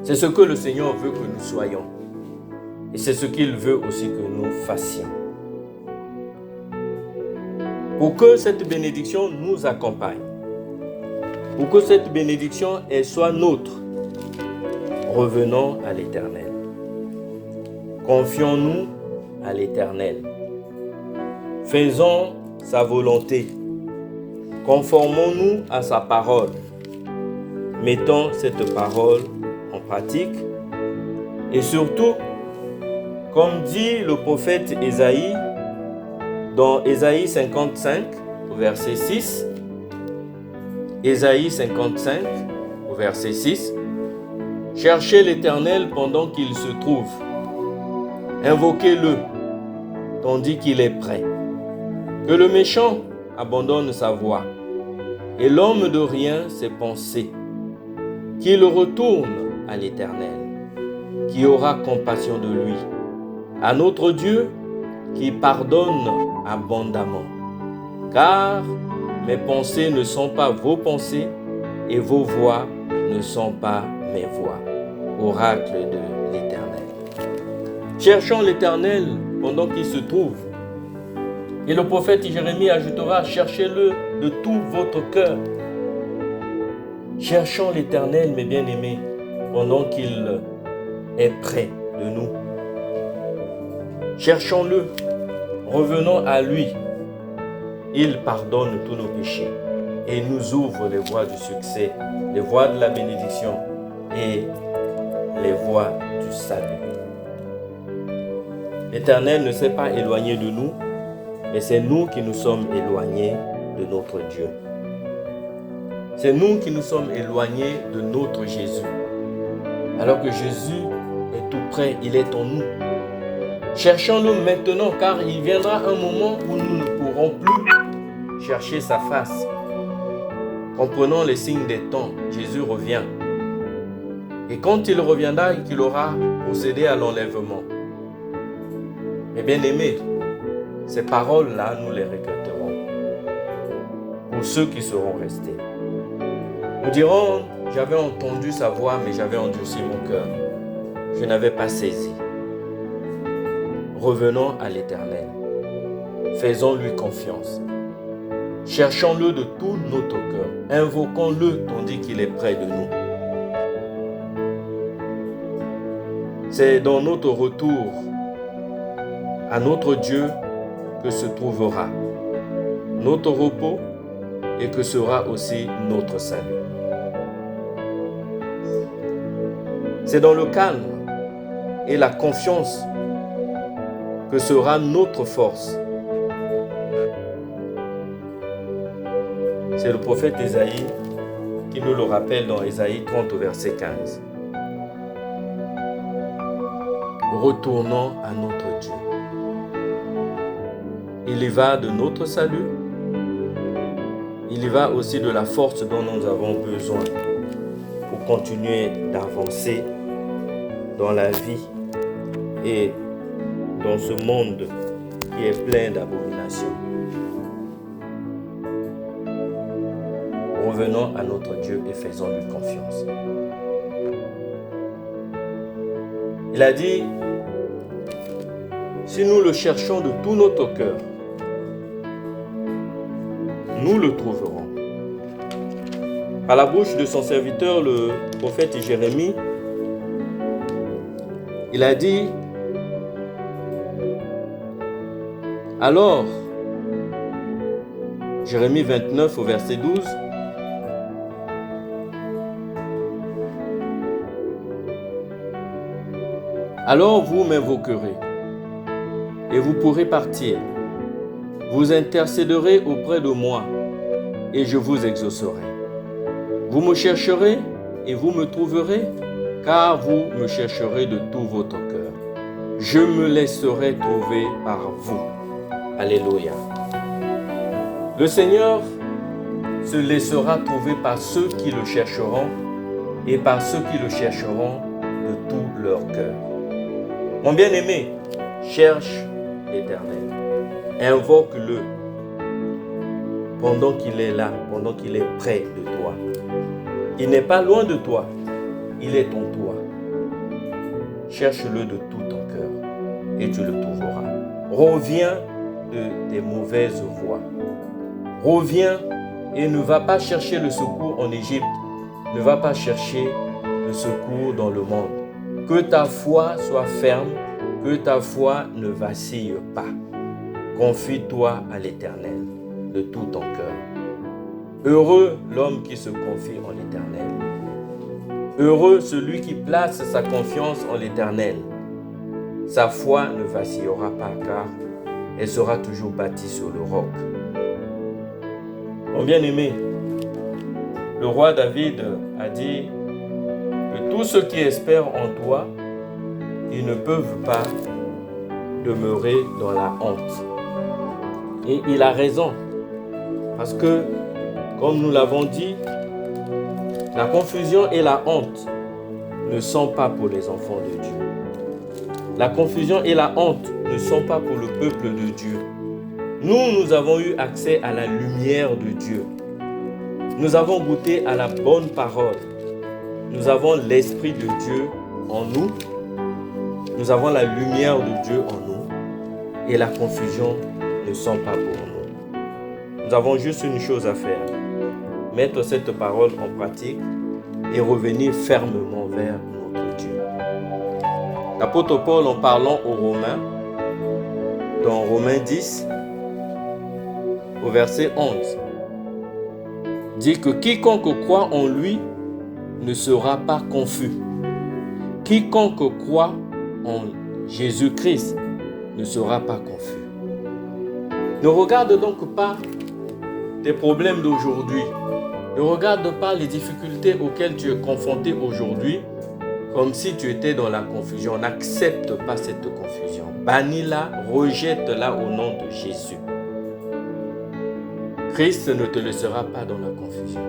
C'est ce que le Seigneur veut que nous soyons. Et c'est ce qu'il veut aussi que nous fassions. Pour que cette bénédiction nous accompagne, pour que cette bénédiction elle soit nôtre, revenons à l'Éternel. Confions-nous à l'Éternel. Faisons sa volonté. Conformons-nous à sa parole. Mettons cette parole en pratique. Et surtout, comme dit le prophète Ésaïe, dans Ésaïe 55, au verset 6, Ésaïe 55, au verset 6, « Cherchez l'Éternel pendant qu'il se trouve. Invoquez-le, tandis qu'il est prêt. Que le méchant abandonne sa voie, et l'homme de rien ses pensées. Qu'il retourne à l'Éternel, qui aura compassion de lui, à notre Dieu qui pardonne abondamment. Car mes pensées ne sont pas vos pensées, et vos voies ne sont pas mes voies. » Oracle de l'Éternel. Cherchons l'Éternel pendant qu'il se trouve. Et le prophète Jérémie ajoutera, cherchez-le de tout votre cœur. Cherchons l'Éternel, mes bien-aimés, pendant qu'il est près de nous. Cherchons-le, revenons à lui. Il pardonne tous nos péchés et nous ouvre les voies du succès, les voies de la bénédiction et les voies du salut. L'Éternel ne s'est pas éloigné de nous, mais c'est nous qui nous sommes éloignés de notre Dieu. C'est nous qui nous sommes éloignés de notre Jésus. Alors que Jésus est tout près, il est en nous. Cherchons-le maintenant, car il viendra un moment où nous ne pourrons plus chercher sa face. Comprenons les signes des temps, Jésus revient. Et quand il reviendra et qu'il aura procédé à l'enlèvement, mes bien-aimés, ces paroles-là, nous les regretterons. Pour ceux qui seront restés. Nous dirons, j'avais entendu sa voix, mais j'avais endurci mon cœur. Je n'avais pas saisi. Revenons à l'Éternel. Faisons-lui confiance. Cherchons-le de tout notre cœur. Invoquons-le tandis qu'il est près de nous. C'est dans notre retour à notre Dieu que se trouvera notre repos et que sera aussi notre salut. C'est dans le calme et la confiance que sera notre force. C'est le prophète Ésaïe qui nous le rappelle dans Ésaïe 30 au verset 15. Retournons à notre Dieu. Il y va de notre salut. Il y va aussi de la force dont nous avons besoin pour continuer d'avancer dans la vie et dans ce monde qui est plein d'abominations. Revenons à notre Dieu et faisons-lui confiance. Il a dit, si nous le cherchons de tout notre cœur, nous le trouverons. Par la bouche de son serviteur, le prophète Jérémie, Il a dit, alors, Jérémie 29 au verset 12, alors vous m'invoquerez et vous pourrez partir. Vous intercéderez auprès de moi et je vous exaucerai. Vous me chercherez et vous me trouverez, car vous me chercherez de tout votre cœur. Je me laisserai trouver par vous. Alléluia. Le Seigneur se laissera trouver par ceux qui le chercheront et par ceux qui le chercheront de tout leur cœur. Mon bien-aimé, cherche l'Éternel. Invoque-le pendant qu'il est là, pendant qu'il est près de toi. Il n'est pas loin de toi, il est en toi. Cherche-le de tout ton cœur et tu le trouveras. Reviens de tes mauvaises voies. Reviens et ne va pas chercher le secours en Égypte. Ne va pas chercher le secours dans le monde. Que ta foi soit ferme, que ta foi ne vacille pas. Confie-toi à l'Éternel de tout ton cœur. Heureux l'homme qui se confie en l'Éternel. Heureux celui qui place sa confiance en l'Éternel. Sa foi ne vacillera pas car elle sera toujours bâtie sur le roc. Mon bien-aimé, le roi David a dit que tous ceux qui espèrent en toi, ils ne peuvent pas demeurer dans la honte. Et il a raison, parce que, comme nous l'avons dit, la confusion et la honte ne sont pas pour les enfants de Dieu. La confusion et la honte ne sont pas pour le peuple de Dieu. Nous avons eu accès à la lumière de Dieu. Nous avons goûté à la bonne parole. Nous avons l'Esprit de Dieu en nous. Nous avons la lumière de Dieu en nous. Et la confusion ne sont pas pour nous. Nous avons juste une chose à faire. Mettre cette parole en pratique et revenir fermement vers notre Dieu. L'apôtre Paul, en parlant aux Romains, dans Romains 10, au verset 11, dit que quiconque croit en lui ne sera pas confus. Quiconque croit en Jésus-Christ ne sera pas confus. Ne regarde donc pas tes problèmes d'aujourd'hui. Ne regarde pas les difficultés auxquelles tu es confronté aujourd'hui comme si tu étais dans la confusion. N'accepte pas cette confusion. Bannis-la, rejette-la au nom de Jésus. Christ ne te laissera pas dans la confusion.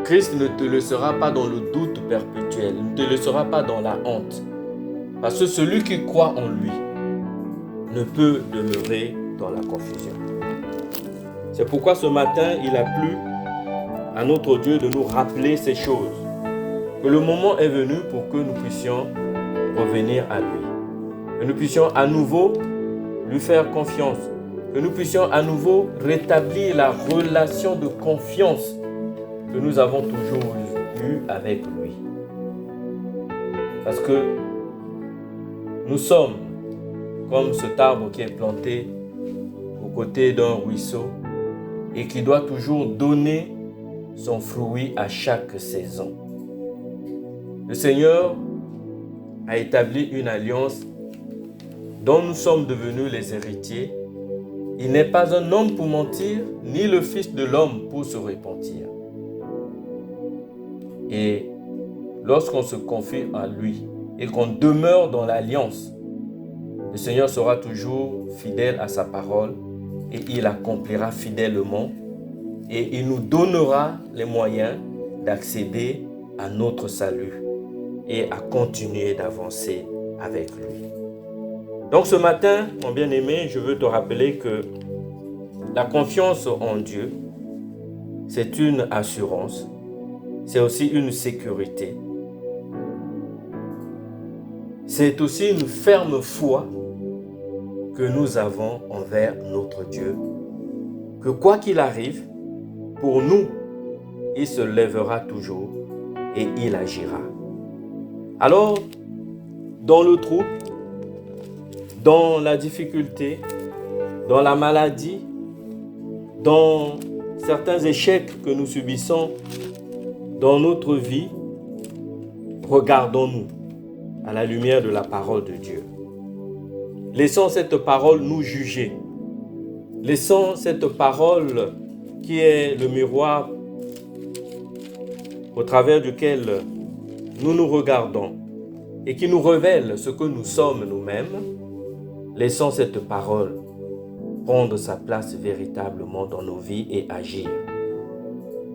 Christ ne te laissera pas dans le doute perpétuel. Il ne te laissera pas dans la honte. Parce que celui qui croit en lui ne peut demeurer dans la confusion. C'est pourquoi ce matin, il a plu à notre Dieu de nous rappeler ces choses. Que le moment est venu pour que nous puissions revenir à lui. Que nous puissions à nouveau lui faire confiance. Que nous puissions à nouveau rétablir la relation de confiance que nous avons toujours eue avec lui. Parce que nous sommes comme cet arbre qui est planté aux côtés d'un ruisseau et qui doit toujours donner son fruit à chaque saison. Le Seigneur a établi une alliance dont nous sommes devenus les héritiers. Il n'est pas un homme pour mentir, ni le Fils de l'homme pour se repentir. Et lorsqu'on se confie à lui et qu'on demeure dans l'alliance, le Seigneur sera toujours fidèle à sa parole et il accomplira fidèlement et il nous donnera les moyens d'accéder à notre salut et à continuer d'avancer avec lui. Donc ce matin, mon bien-aimé, je veux te rappeler que la confiance en Dieu, c'est une assurance, c'est aussi une sécurité. C'est aussi une ferme foi que nous avons envers notre Dieu, que quoi qu'il arrive, pour nous, il se lèvera toujours et il agira. Alors, dans le trouble, dans la difficulté, dans la maladie, dans certains échecs que nous subissons dans notre vie, regardons-nous à la lumière de la parole de Dieu. Laissons cette parole nous juger. Laissons cette parole qui est le miroir au travers duquel nous nous regardons et qui nous révèle ce que nous sommes nous-mêmes. Laissons cette parole prendre sa place véritablement dans nos vies et agir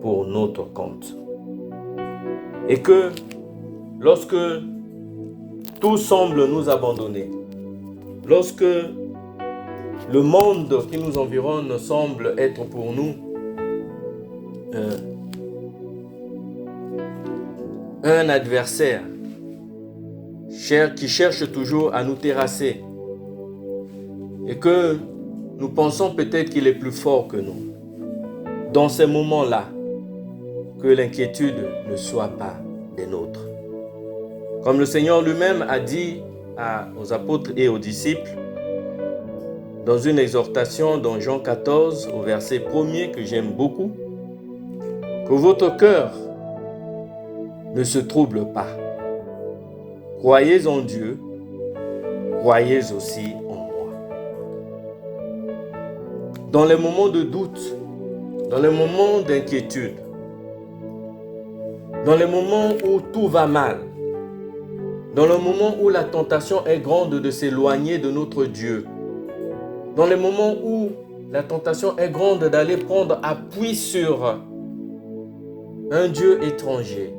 pour notre compte. Et que lorsque tout semble nous abandonner, lorsque le monde qui nous environne semble être pour nous un adversaire qui cherche toujours à nous terrasser et que nous pensons peut-être qu'il est plus fort que nous. Dans ces moments-là, que l'inquiétude ne soit pas des nôtres. Comme le Seigneur lui-même a dit aux apôtres et aux disciples, dans une exhortation dans Jean 14, au verset 1er que j'aime beaucoup, que votre cœur ne se trouble pas. Croyez en Dieu, croyez aussi en moi. Dans les moments de doute, dans les moments d'inquiétude, dans les moments où tout va mal, dans le moment où la tentation est grande de s'éloigner de notre Dieu, dans les moments où la tentation est grande d'aller prendre appui sur un Dieu étranger,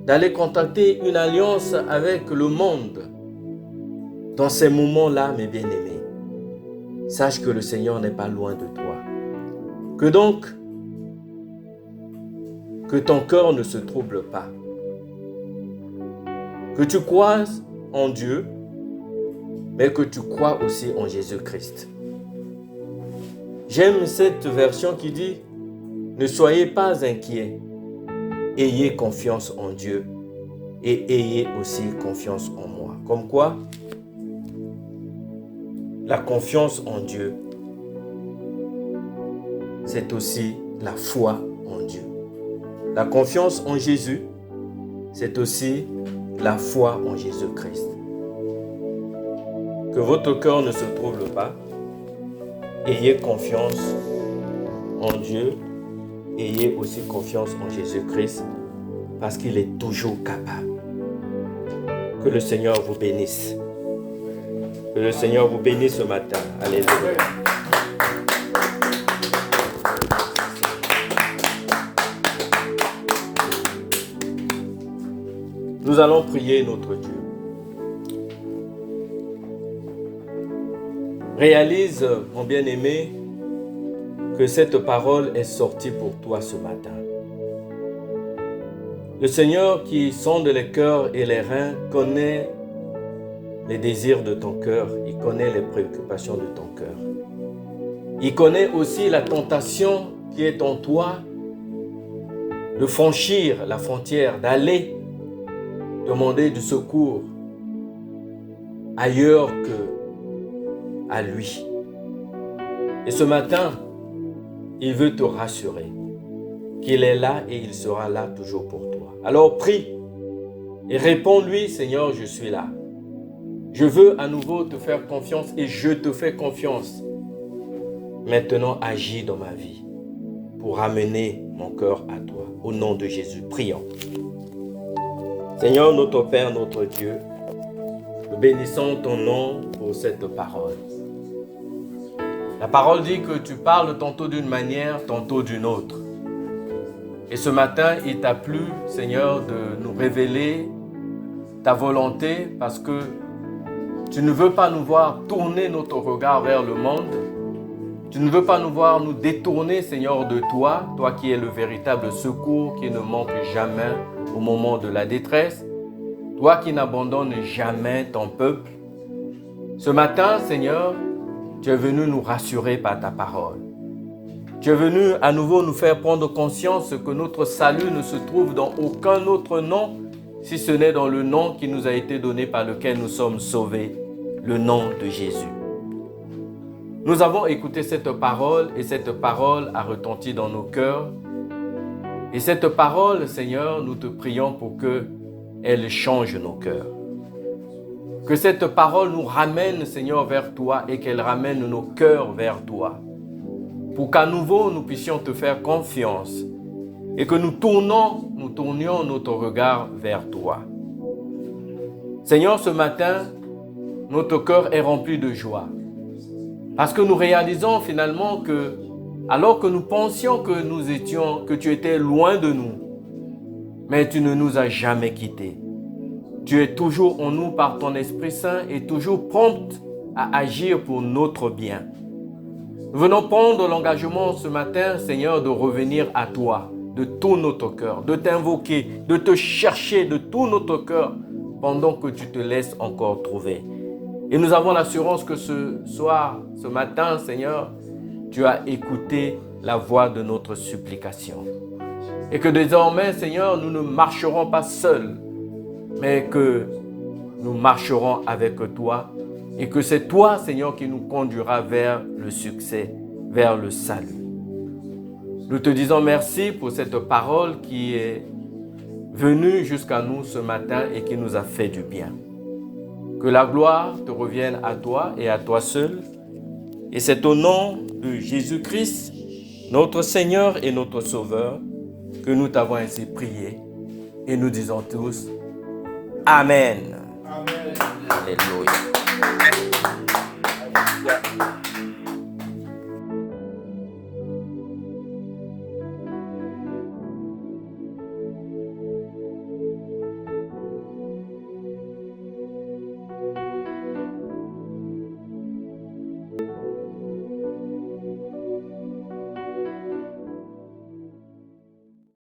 d'aller contacter une alliance avec le monde, dans ces moments-là, mes bien-aimés, sache que le Seigneur n'est pas loin de toi. Que donc, que ton cœur ne se trouble pas. Que tu crois en Dieu, mais que tu crois aussi en Jésus-Christ. J'aime cette version qui dit « Ne soyez pas inquiets, ayez confiance en Dieu et ayez aussi confiance en moi. » Comme quoi, la confiance en Dieu, c'est aussi la foi en Dieu. La confiance en Jésus, c'est aussi la foi en Jésus-Christ. Que votre cœur ne se trouble pas. Ayez confiance en Dieu. Ayez aussi confiance en Jésus-Christ parce qu'il est toujours capable. Que le Seigneur vous bénisse. Que le Seigneur vous bénisse ce matin. Alléluia. Nous allons prier notre Dieu. Réalise, mon bien-aimé, que cette parole est sortie pour toi ce matin. Le Seigneur qui sonde les cœurs et les reins connaît les désirs de ton cœur, il connaît les préoccupations de ton cœur. Il connaît aussi la tentation qui est en toi de franchir la frontière, d'aller demander du secours ailleurs que à lui. Et ce matin, il veut te rassurer qu'il est là et il sera là toujours pour toi. Alors prie et réponds-lui, Seigneur, je suis là. Je veux à nouveau te faire confiance et je te fais confiance. Maintenant, agis dans ma vie pour ramener mon cœur à toi. Au nom de Jésus, prions. Seigneur, notre Père, notre Dieu, nous bénissons ton nom pour cette parole. La parole dit que tu parles tantôt d'une manière, tantôt d'une autre. Et ce matin, il t'a plu, Seigneur, de nous révéler ta volonté parce que tu ne veux pas nous voir tourner notre regard vers le monde. Tu ne veux pas nous voir nous détourner, Seigneur, de toi, toi qui es le véritable secours qui ne manque jamais au moment de la détresse, toi qui n'abandonnes jamais ton peuple. Ce matin, Seigneur, tu es venu nous rassurer par ta parole. Tu es venu à nouveau nous faire prendre conscience que notre salut ne se trouve dans aucun autre nom si ce n'est dans le nom qui nous a été donné par lequel nous sommes sauvés, le nom de Jésus. Nous avons écouté cette parole et cette parole a retenti dans nos cœurs. Et cette parole, Seigneur, nous te prions pour qu'elle change nos cœurs. Que cette parole nous ramène, Seigneur, vers toi et qu'elle ramène nos cœurs vers toi. Pour qu'à nouveau, nous puissions te faire confiance et que nous tournions notre regard vers toi. Seigneur, ce matin, notre cœur est rempli de joie. Parce que nous réalisons finalement que, alors que nous pensions que tu étais loin de nous, mais tu ne nous as jamais quittés. Tu es toujours en nous par ton Esprit Saint et toujours prompte à agir pour notre bien. Nous venons prendre l'engagement ce matin, Seigneur, de revenir à toi de tout notre cœur, de t'invoquer, de te chercher de tout notre cœur pendant que tu te laisses encore trouver. Et nous avons l'assurance que ce soir, ce matin, Seigneur, tu as écouté la voix de notre supplication. Et que désormais, Seigneur, nous ne marcherons pas seuls, mais que nous marcherons avec toi et que c'est toi, Seigneur, qui nous conduira vers le succès, vers le salut. Nous te disons merci pour cette parole qui est venue jusqu'à nous ce matin et qui nous a fait du bien. Que la gloire te revienne à toi et à toi seul. Et c'est au nom de Jésus-Christ, notre Seigneur et notre Sauveur, que nous t'avons ainsi prié. Et nous disons tous Amen. Amen. Alléluia.